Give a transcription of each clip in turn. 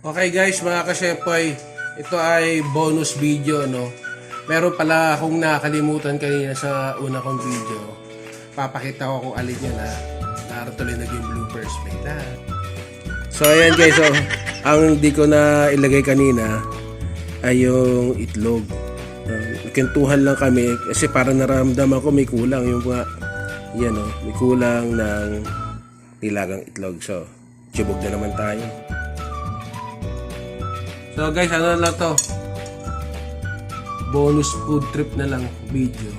Okay guys, mga ka-Shepoy, ito ay bonus video, no? Meron pala akong nakalimutan kanina sa una kong video. Papakita ko kung alin yan, ha? Tuloy naging bloopers. Wait lang. So ayan guys, so, ang hindi ko na ilagay kanina ay yung itlog. Kintuhan lang kami kasi parang naramdaman ko may kulang yung mga, yan o, may kulang ng nilagang itlog. So, tiyubog na naman tayo. So guys, ano lang to? Bonus food trip na lang video.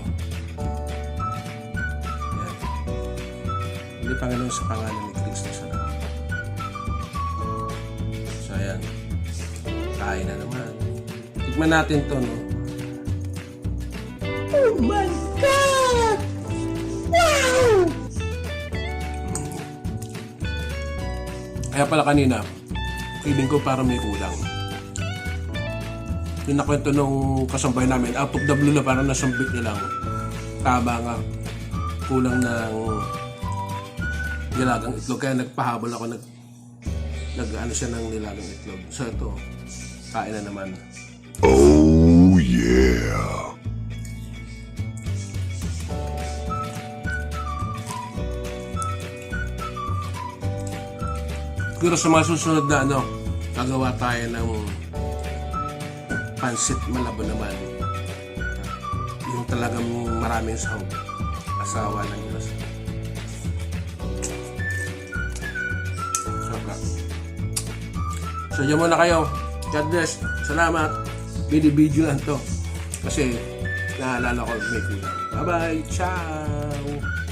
Yan. Hindi Panginoon sa pangalan ni Kristo sa naman. So ayan. Kain na naman. Tikman natin to, no? Oh my God! Wow! Kaya pala kanina, feeling ko parang may kulang. Yung nakwento nung kasambay namin, out of the blue na parang nasambit niya lang. Tama nga, kulang ng nilagang itlog. Kaya nagpahabol ako, nag-ano siya ng nilagang itlog. So ito, kain na naman. Oh yeah! Siguro sa mga susunod na ano, gagawa tayo ng pansit malabo naman. Yung talagang maraming sahog. Asawa ng Diyos. Sarap. So dyan muna kayo. God bless. Salamat. Video lang to. Kasi naalala ko may kulang. Bye bye. Ciao.